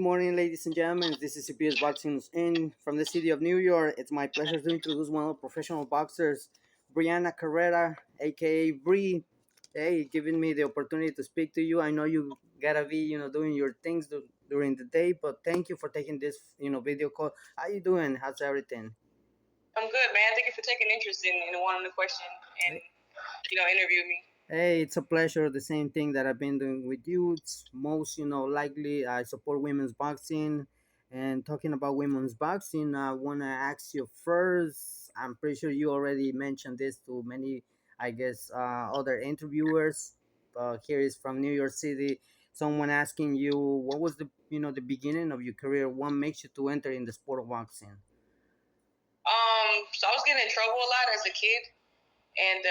morning, ladies and gentlemen. This is Cpsboxingnews in from the city of New York. It's my pleasure to introduce one of the professional boxers, Briana Carrera, aka Bree. Hey, giving me the opportunity to speak to you. I know you gotta be, doing your things during the day, but thank you for taking this, video call. How you doing? How's everything? I'm good, man. Thank you for taking interest in wanting to question and interview me. Hey, it's a pleasure. The same thing that I've been doing with you. It's most, likely I support women's boxing. And talking about women's boxing, I want to ask you first. I'm pretty sure you already mentioned this to many, I guess, other interviewers. Here is from New York City. Someone asking you, what was the beginning of your career? What makes you to enter in the sport of boxing? So I was getting in trouble a lot as a kid, and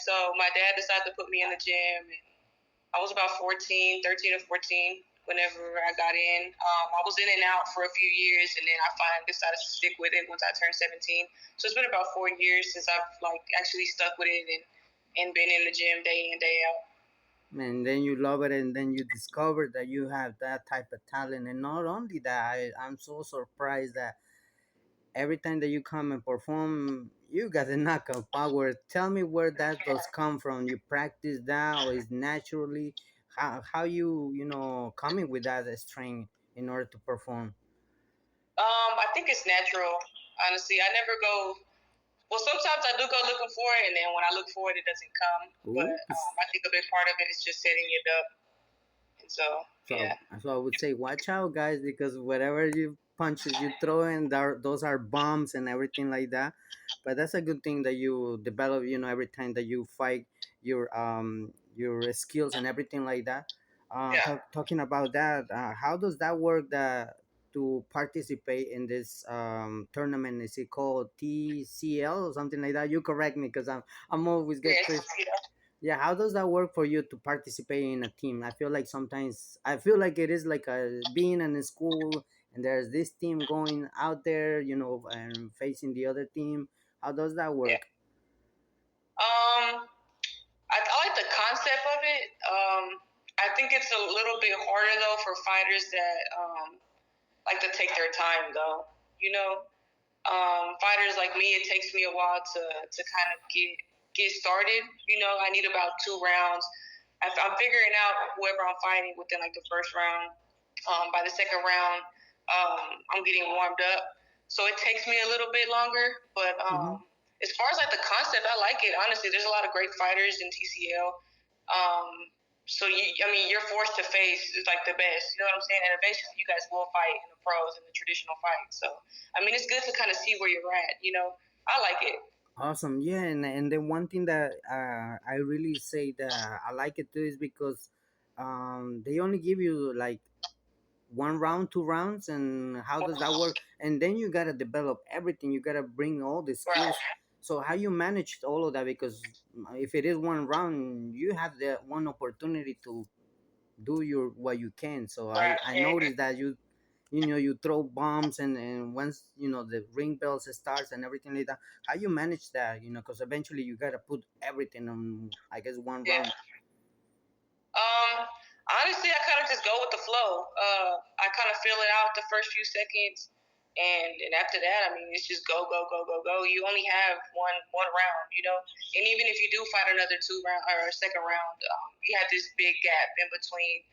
so my dad decided to put me in the gym. And I was about 14, 13 or 14 whenever I got in. I was in and out for a few years, and then I finally decided to stick with it once I turned 17. So it's been about 4 years since I've actually stuck with it and been in the gym day in, day out. And then you love it, and then you discover that you have that type of talent. And not only that, I'm so surprised that every time that you come and perform, you got a knockout power. Tell me where that does come from. You practice that, or is naturally how you coming with that strength in order to perform? I think it's natural. Honestly, I never go. Well, sometimes I do go looking for it, and then when I look for it, it doesn't come. But Oops. I think a big part of it is just setting it up. And so, So, yeah. so I would say, watch out, guys, because whatever you punches you throw in, those are bombs and everything like that. But that's a good thing that you develop. Every time that you fight, your skills and everything like that. Yeah. Talking about that, how does that work? That to participate in this tournament, is it called TCL or something like that? You correct me because I'm always get Yes. Chris. Yeah. Yeah, how does that work for you to participate in a team? I feel like sometimes I feel like it is like being in a school and there's this team going out there, and facing the other team. How does that Yeah. work? I like the concept of it. I think it's a little bit harder though for fighters that like to take their time though. You know, fighters like me, it takes me a while to kind of get started. I need about 2 rounds. I'm figuring out whoever I'm fighting within like the first round. By the second round, I'm getting warmed up, so it takes me a little bit longer. But Hmm. as far as like the concept, I like it. Honestly, there's a lot of great fighters in TCL. Um, you're forced to face like the best. You know what I'm saying? And eventually, you guys will fight in the pros in the traditional fight. So, it's good to kind of see where you're at. I like it. Awesome, yeah, and then one thing that I really say that I like it too is because they only give you like 1 round, 2 rounds, and how does that work? And then you gotta develop everything. You gotta bring all the Right. skills. So how you manage all of that? Because if it is 1 round, you have the one opportunity to do your what you can. So I Right. noticed that you throw bombs, and once the ring bells starts and everything like that. How you manage that? Because eventually you gotta put everything on, I guess, one Yeah. round. Honestly, I kind of just go with the flow. I kind of feel it out the first few seconds, and after that, it's just go, go, go, go, go. You only have one round, and even if you do fight another 2 round or a second round, you have this big gap in between,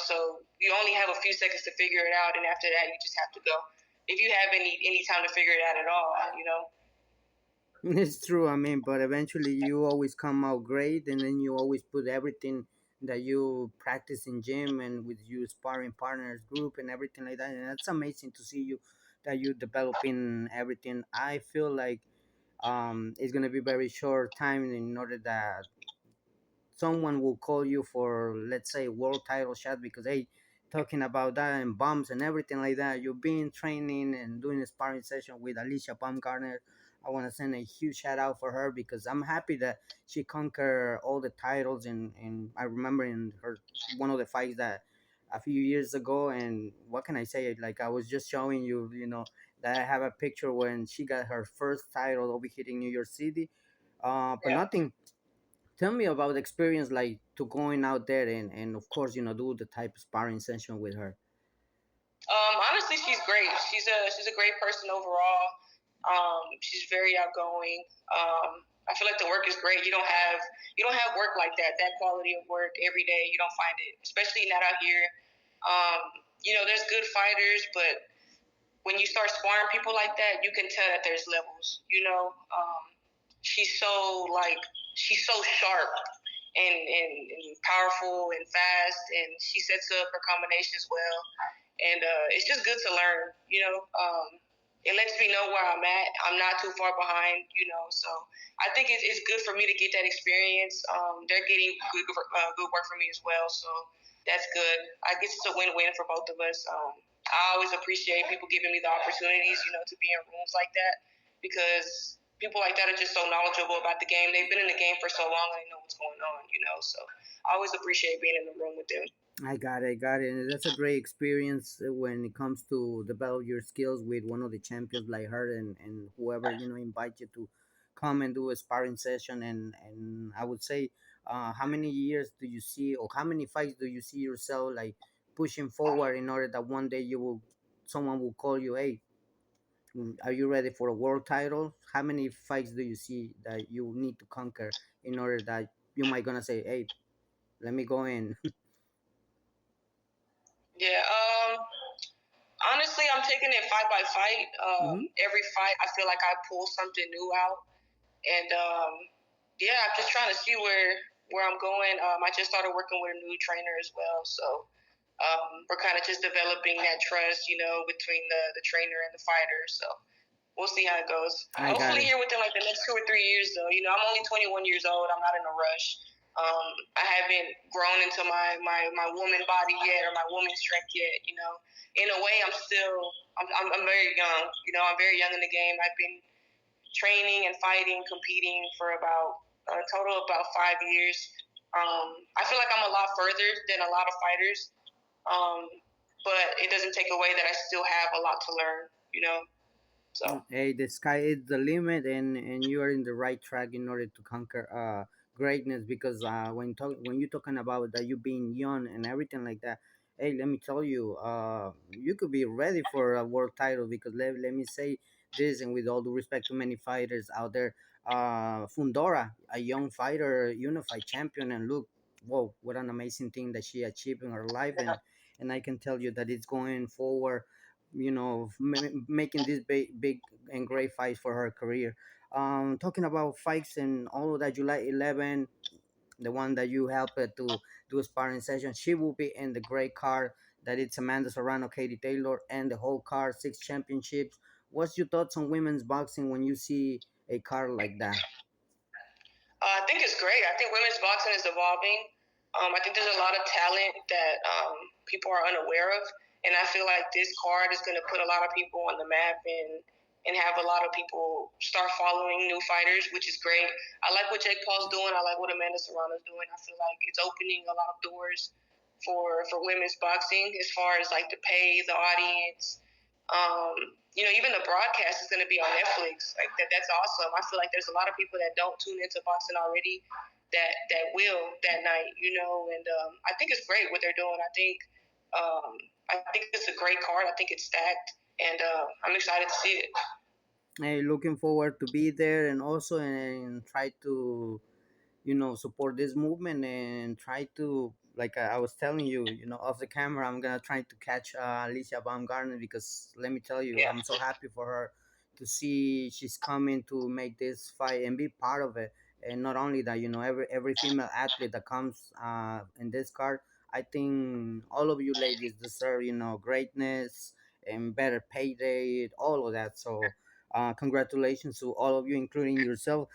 So you only have a few seconds to figure it out, and after that, you just have to go. If you have any time to figure it out at all. It's true. I mean, but eventually you always come out great, and then you always put everything that you practice in gym and with your sparring partners group and everything like that. And that's amazing to see you that you developing everything. I feel like it's gonna be very short time in order that someone will call you for, let's say, world title shot, because hey, talking about that and bombs and everything like that, you've been training and doing a sparring session with Alycia Baumgardner. I want to send a huge shout out for her because I'm happy that she conquered all the titles, and I remember in her one of the fights that a few years ago. And what can I say, like I was just showing you, that I have a picture when she got her first title over here in New York City. But Yeah. nothing. Tell me about the experience, like to going out there and of course do the type of sparring session with her. Honestly, she's great. She's a great person overall. She's very outgoing. I feel like the work is great. You don't have work like that. That quality of work every day. You don't find it, especially not out here. There's good fighters, but when you start sparring people like that, you can tell that there's levels. She's so she's so sharp and powerful and fast, and she sets up her combinations well, and it's just good to learn. It lets me know where I'm at. I'm not too far behind. So I think it's good for me to get that experience. They're getting good work for me as well, so that's good. I guess it's a win-win for both of us. I always appreciate people giving me the opportunities, to be in rooms like that, because people like that are just so knowledgeable about the game. They've been in the game for so long, and they know what's going on. So I always appreciate being in the room with them. I got it. And that's a great experience when it comes to develop your skills with one of the champions like her and whoever, invite you to come and do a sparring session. And I would say, how many years do you see, or how many fights do you see yourself like pushing forward in order that one day someone will call you, hey, are you ready for a world title? How many fights do you see that you need to conquer in order that you might gonna say, hey, let me go in? Yeah. Honestly, I'm taking it fight by fight. Hmm. Every fight, I feel like I pull something new out, and yeah, I'm just trying to see where I'm going. I just started working with a new trainer as well, so we're kind of just developing that trust, between the trainer and the fighter. So we'll see how it goes. I got Hopefully, it. here within like the next 2 or 3 years, though. I'm only 21 years old. I'm not in a rush. I haven't grown into my woman body yet or my woman strength yet. In a way, I'm very young. I'm very young in the game. I've been training and fighting, competing for about a total of about 5 years. I feel like I'm a lot further than a lot of fighters, um, but it doesn't take away that I still have a lot to learn. So Hey, the sky is the limit, and you are in the right track in order to conquer greatness. Because when you're talking about that you being young and everything like that, hey, let me tell you, you could be ready for a world title. Because let me say this, and with all due respect to many fighters out there, Fundora, a young fighter, unified champion, and look, whoa, what an amazing thing that she achieved in her life. And I can tell you that it's going forward, making this big and great fight for her career. Talking about fights and all of that, July 11, the one that you helped to do a sparring session, she will be in the great card that it's Amanda Serrano, Katie Taylor, and the whole card, 6 championships. What's your thoughts on women's boxing when you see a card like that? I think it's great. I think women's boxing is evolving. I think there's a lot of talent that people are unaware of, and I feel like this card is going to put a lot of people on the map and have a lot of people start following new fighters, which is great. I like what Jake Paul's doing. I like what Amanda Serrano's doing. I feel like it's opening a lot of doors for women's boxing as far as like the pay, the audience, even the broadcast is going to be on Netflix. Like that's awesome. I feel like there's a lot of people that don't tune into boxing already that will that night. And I think it's great what they're doing. Um, I think it's a great card. I think it's stacked, and I'm excited to see it. Hey, looking forward to be there, and also and try to support this movement and try to, like I was telling you, off the camera, I'm gonna try to catch Alycia Baumgardner, because let me tell you, Yeah. I'm so happy for her to see she's coming to make this fight and be part of it. And not only that, every female athlete that comes in this card, I think all of you ladies deserve greatness and better payday, all of that. So congratulations to all of you, including yourself.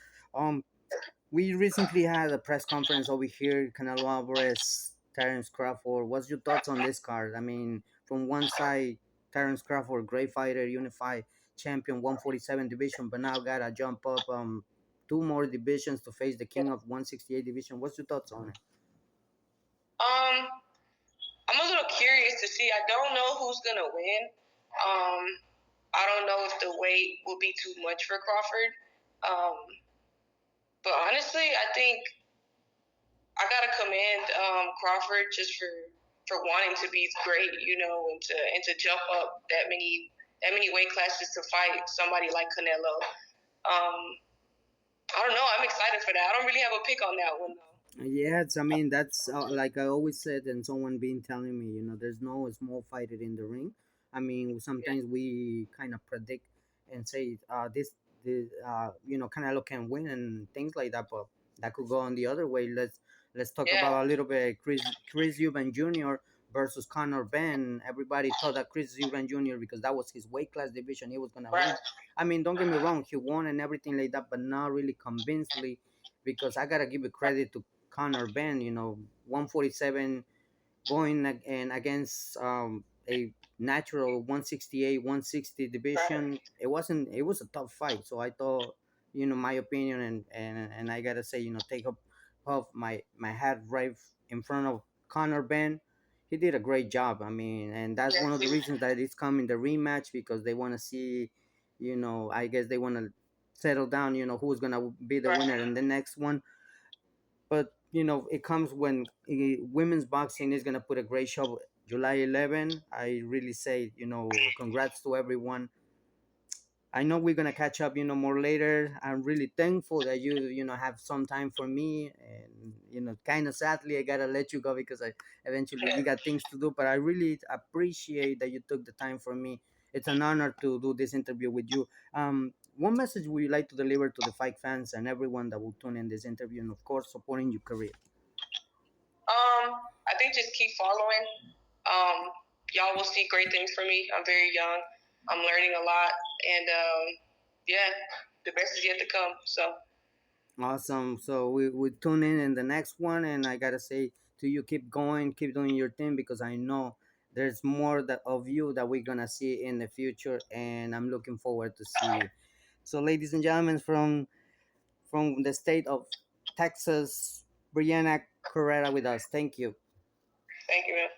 We recently had a press conference over here, Canelo Alvarez, Terence Crawford. What's your thoughts on this card? I mean, from one side, Terence Crawford, great fighter, unified champion, 147 division, but now gotta jump up 2 more divisions to face the king of 168 division. What's your thoughts on it? Um, I'm a little curious to see. I don't know who's gonna win. Um, I don't know if the weight will be too much for Crawford. Um, but honestly, I think I gotta commend Crawford just for for wanting to be great, and to jump up that many weight classes to fight somebody like Canelo. I don't know. I'm excited for that. I don't really have a pick on that one though. Yeah, I mean that's like I always said, and someone been telling me, there's no small fighter in the ring. I mean, Yeah. sometimes we kind of predict and say Canelo can win and things like that, but that could go on the other way. Let's talk Yeah. about a little bit Chris Eubank Jr. versus Conor Ben. Everybody thought that Chris Eubank Jr. because that was his weight class division, he was gonna Right. win. I mean, don't get me wrong, he won and everything like that, but not really convincingly because I gotta give it credit to Conor Ben, 147 going and against a natural 168, 160 Right. division. It was a tough fight. So I thought, my opinion and I gotta say, take up off my hat right in front of Conor Ben. He did a great job. I mean, and that's one of the Yes. reasons that it's coming the rematch because they want to see, I guess they want to settle down, who's gonna be the winner Right. in the next one. But it comes when women's boxing is gonna put a great show July 11. I really say congrats to everyone. I know we're gonna catch up more later. I'm really thankful that you have some time for me, and kind of sadly I gotta let you go because I eventually you got things to do, but I really appreciate that you took the time for me. It's an honor to do this interview with you. What message would you like to deliver to the fight fans and everyone that will tune in this interview, and of course supporting your career? I think just keep following. Um, y'all will see great things from me. I'm very young. I'm learning a lot, and yeah, the best is yet to come. So Awesome. So we tune in the next one, and I gotta say to you, keep going, keep doing your thing because I know there's more of you that we're gonna see in the future, and I'm looking forward to see you. So, ladies and gentlemen, from the state of Texas, Briana Carrera with us. Thank you. thank you, man.